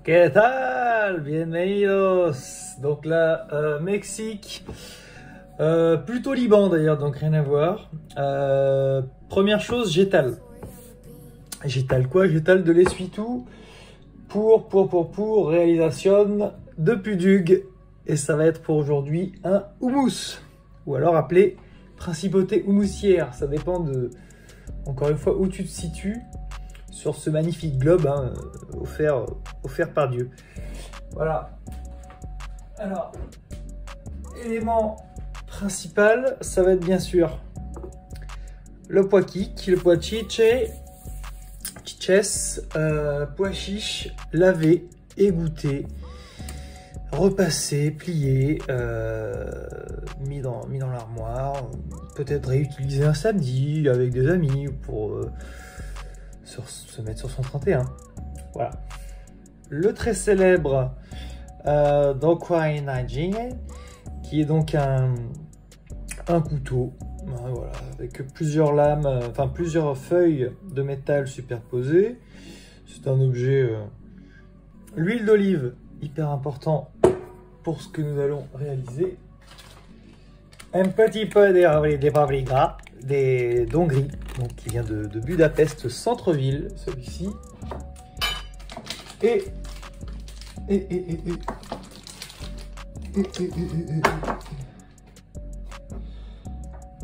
¿Qué tal? Bienvenidos. Donc là, Mexique, plutôt Liban d'ailleurs, donc rien à voir. Première chose, j'étale. J'étale quoi? J'étale de l'essuie-tout pour réalisation de pudug. Et ça va être pour aujourd'hui un houmous, ou alors appelé principauté houmoussière. Ça dépend de, encore une fois, où tu te situes sur ce magnifique globe hein, offert par Dieu. Voilà. Alors, élément principal, ça va être bien sûr le pois chiche, pois chiche, lavé, égoutté, repassé, plié, mis dans l'armoire, peut-être réutilisé un samedi avec des amis pour se mettre sur son 31. Voilà. Le très célèbre Dokwai Najing, qui est donc un couteau, voilà, avec plusieurs lames, enfin plusieurs feuilles de métal superposées. C'est un objet. L'huile d'olive, hyper important pour ce que nous allons réaliser. Un petit peu de paprika, des dongri, donc qui vient de Budapest centre-ville, celui-ci. Et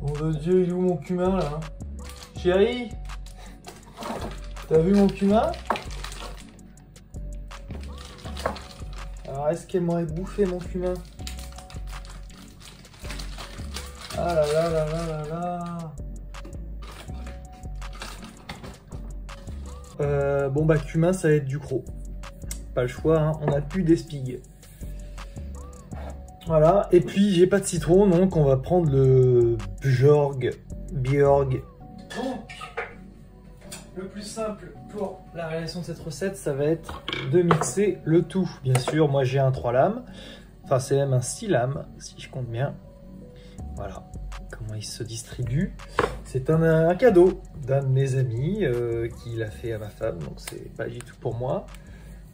oh mon Dieu, il est où mon cumin là? Chérie, t'as vu mon cumin? Alors est-ce qu'elle m'aurait bouffé mon cumin? Ah là là là là là là. Bon bah cumin ça va être du croc. Pas le choix, hein. On n'a plus d'espigue. Voilà, et puis j'ai pas de citron, donc on va prendre le Bjorg. Donc, le plus simple pour la réalisation de cette recette, ça va être de mixer le tout. Bien sûr, moi j'ai un 3 lames, enfin c'est même un 6 lames, si je compte bien. Voilà, comment il se distribue. C'est un cadeau d'un de mes amis qui l'a fait à ma femme, donc c'est pas du tout pour moi.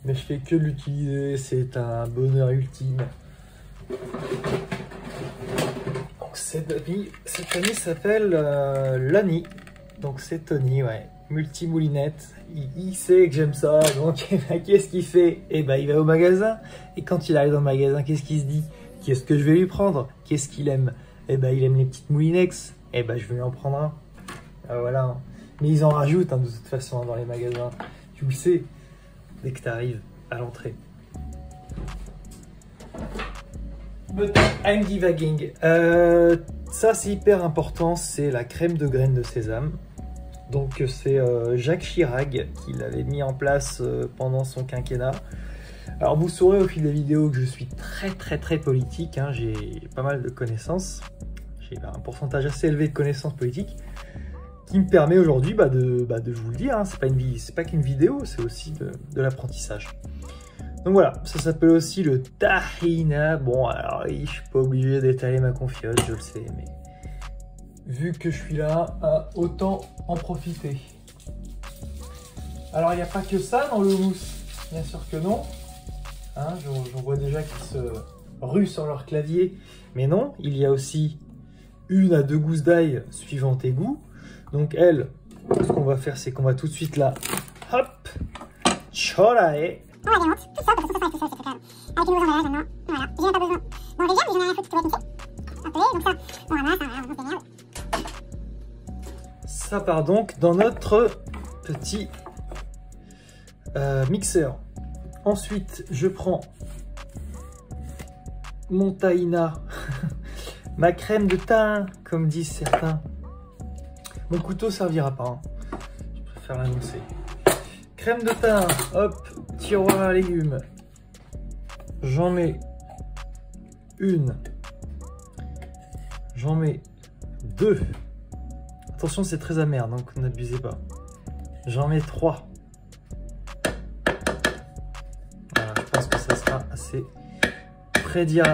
Mais je fais que l'utiliser, c'est un bonheur ultime. Donc cette amie s'appelle Lani, donc c'est Tony, ouais, multimoulinette. Il sait que j'aime ça, donc qu'est-ce qu'il fait? Eh ben il va au magasin, et quand il arrive dans le magasin, qu'est-ce qu'il se dit? Qu'est-ce que je vais lui prendre? Qu'est-ce qu'il aime? Eh ben il aime les petites moulinex, eh ben je vais lui en prendre un. Ah, voilà, mais ils en rajoutent hein, de toute façon dans les magasins, tu le sais, dès que tu arrives à l'entrée. But I'm divaguing. Ça c'est hyper important, c'est la crème de graines de sésame. Donc c'est Jacques Chirac qui l'avait mis en place pendant son quinquennat. Alors vous saurez au fil des vidéos que je suis très politique, hein. J'ai pas mal de connaissances, j'ai un pourcentage assez élevé de connaissances politiques qui me permet aujourd'hui de vous le dire, hein. C'est pas qu'une vidéo, c'est aussi de l'apprentissage. Donc voilà, ça s'appelle aussi le tahina. Bon, alors je suis pas obligé d'étaler ma confiance, je le sais, mais vu que je suis là, autant en profiter. Alors il n'y a pas que ça dans le houmous, bien sûr que non. Hein, j'en vois déjà qui se ruent sur leur clavier, mais non, il y a aussi 1 à 2 gousses d'ail suivant tes goûts. Donc elle, ce qu'on va faire, c'est qu'on va tout de suite là, hop, chorae. On la démonte, tout ça, parce que ça va être tout seul, c'est clair. Avec une louche en maintenant, voilà. J'ai même pas besoin. Bon, déjà, mais j'en ai rien à foutre, tu peux la pincer. Donc ça, on ramasse, on se démerde. Ça part donc dans notre petit mixeur. Ensuite, je prends mon tahina, ma crème de thym, comme disent certains. Mon couteau servira pas, hein. Je préfère l'annoncer. Crème de thym, hop, tiroir à légumes. J'en mets 1. J'en mets 2. Attention, c'est très amer, donc n'abusez pas. J'en mets 3. Voilà, je pense que ça sera assez très dur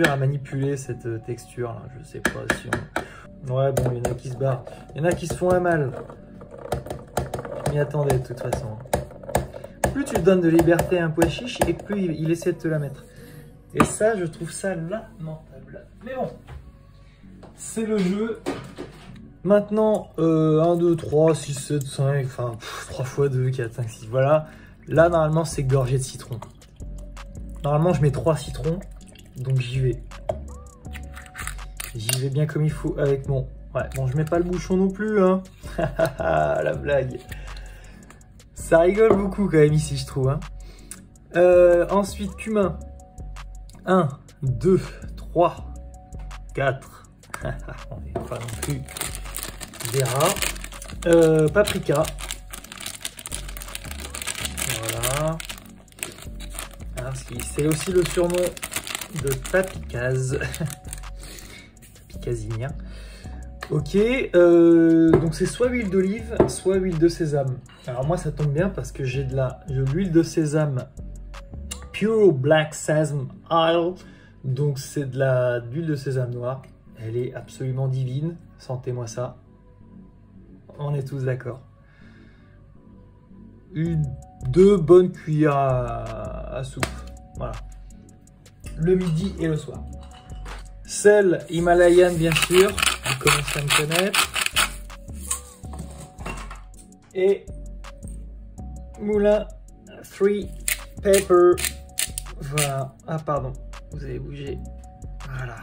à manipuler cette texture là. Je sais pas si on... Ouais, bon, il y en a qui se barrent. Il y en a qui se font un mal. Je m'y attendais de toute façon. plus tu donnes de liberté à un pois chiche et plus il essaie de te la mettre. Et ça, je trouve ça lamentable. Mais bon, c'est le jeu. Maintenant, 1, 2, 3, 6, 7, 5, enfin 3 x 2, 4, 5, 6, voilà. Là, normalement, c'est gorgé de citron. Normalement, je mets 3 citrons, donc j'y vais. J'y vais bien comme il faut avec mon... Ouais, bon, je mets pas le bouchon non plus, hein. La blague. Ça rigole beaucoup quand même ici, je trouve, hein. Ensuite, cumin. 1, 2, 3, 4. On n'est pas non plus des rats. Paprika. Voilà. C'est aussi le surnom de Papikaz. Papikazinha. Ok, donc c'est soit huile d'olive, soit huile de sésame. Alors moi ça tombe bien parce que j'ai de l'huile de sésame Pure Black Sesame Oil. Donc c'est de l'huile de sésame noire. Elle est absolument divine, sentez-moi ça. On est tous d'accord. 2 bonnes cuillères à soupe. Voilà. Le midi et le soir. Sel Himalayan bien sûr. Vous commencez à me connaître. Et moulin 3 pepper. Voilà. Ah pardon, vous avez bougé. Voilà.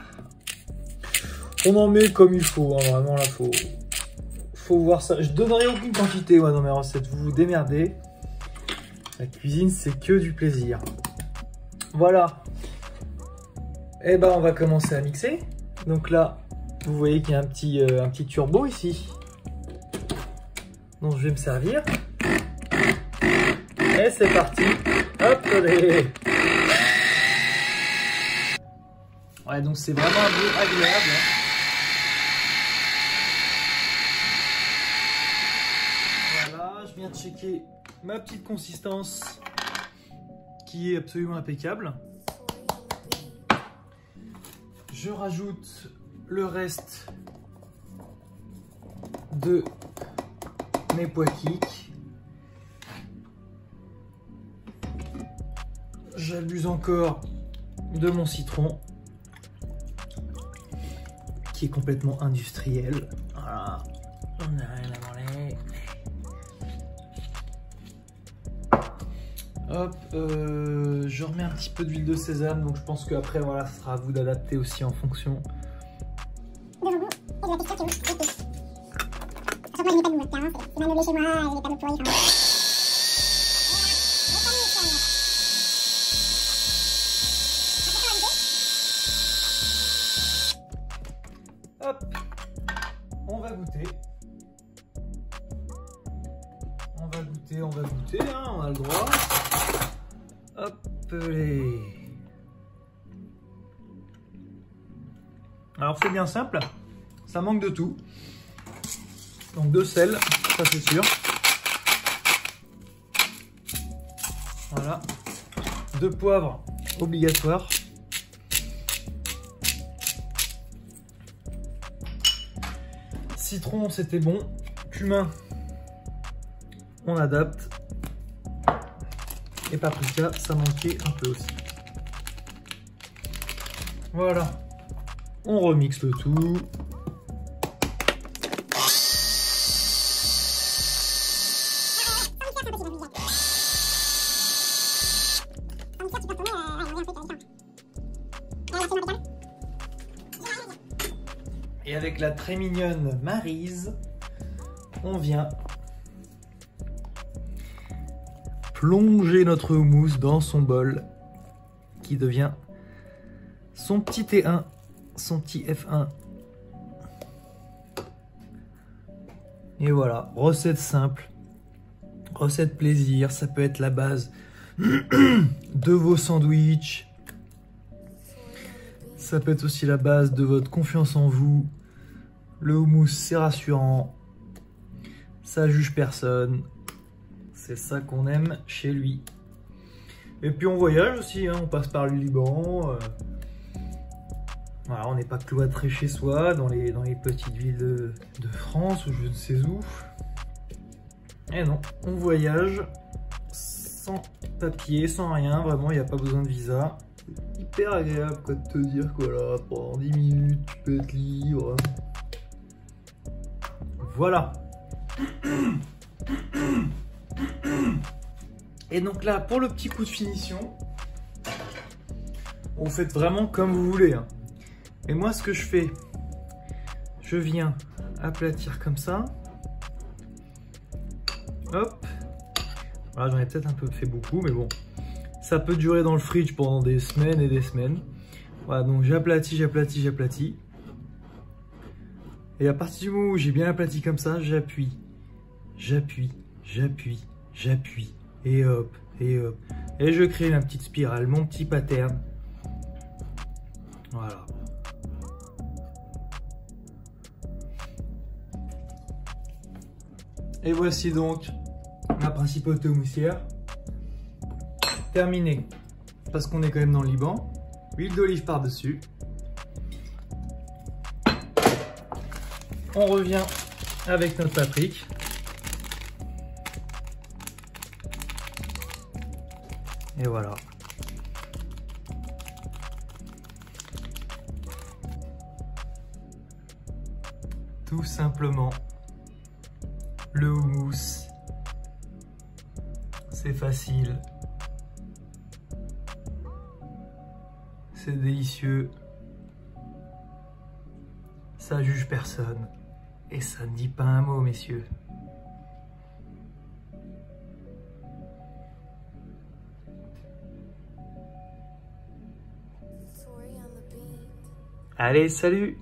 On en met comme il faut, hein. Vraiment là faut voir ça. Je donnerai aucune quantité moi dans mes recettes, vous vous démerdez. La cuisine c'est que du plaisir. Voilà. Et ben on va commencer à mixer. Donc là, vous voyez qu'il y a un petit turbo ici. Donc je vais me servir. Et c'est parti. Hop allez. Ouais, donc c'est vraiment un goût agréable, hein. Voilà, je viens de checker ma petite consistance qui est absolument impeccable. Je rajoute le reste de mes pois chiches. J'abuse encore de mon citron qui est complètement industriel. Voilà, on n'a rien à branler. Hop, je remets un petit peu d'huile de sésame, donc je pense qu'après, voilà, ce sera à vous d'adapter aussi en fonction. De vos goûts et de la texture qui vous plaît. Sachant que moi, je n'ai pas de goût, hein, c'est mal meublé chez moi, les tables pourries, enfin... Hop, on va goûter. On va goûter, hein, on a le droit. Hop, les. Alors c'est bien simple, ça manque de tout. Donc de sel, ça c'est sûr. Voilà. De poivre, obligatoire. Citron, c'était bon. Cumin, on adapte. Et paprika, ça manquait un peu aussi. Voilà. On remixe le tout. Et avec la très mignonne Maryse, on vient plonger notre houmous dans son bol qui devient son petit T1, son petit F1. Et voilà, recette simple, recette plaisir, ça peut être la base de vos sandwichs, ça peut être aussi la base de votre confiance en vous. Le houmous c'est rassurant, ça juge personne. C'est ça qu'on aime chez lui. Et puis on voyage aussi, hein, on passe par le Liban. Voilà, on n'est pas cloîtré chez soi, dans les petites villes de France ou je ne sais où. Et non, on voyage. sans papier, sans rien, vraiment il n'y a pas besoin de visa. C'est hyper agréable quoi, de te dire quoi là, pendant 10 minutes tu peux être libre. Voilà. Et donc là, pour le petit coup de finition, vous faites vraiment comme vous voulez. Hein. Et moi, ce que je fais, je viens aplatir comme ça. Hop. Voilà, j'en ai peut-être un peu fait beaucoup, mais bon. Ça peut durer dans le fridge pendant des semaines et des semaines. Voilà, donc j'aplatis, j'aplatis, j'aplatis. Et à partir du moment où j'ai bien aplati comme ça, j'appuie, j'appuie, j'appuie, j'appuie. Et hop, et hop. Et je crée ma petite spirale, mon petit pattern. Voilà. Et voici donc ma principauté moussière. Terminée. Parce qu'on est quand même dans le Liban. Huile d'olive par-dessus. On revient avec notre paprika. Et voilà. Tout simplement, le houmous. C'est facile. C'est délicieux. Ça juge personne. Et ça ne dit pas un mot, messieurs. Allez, salut!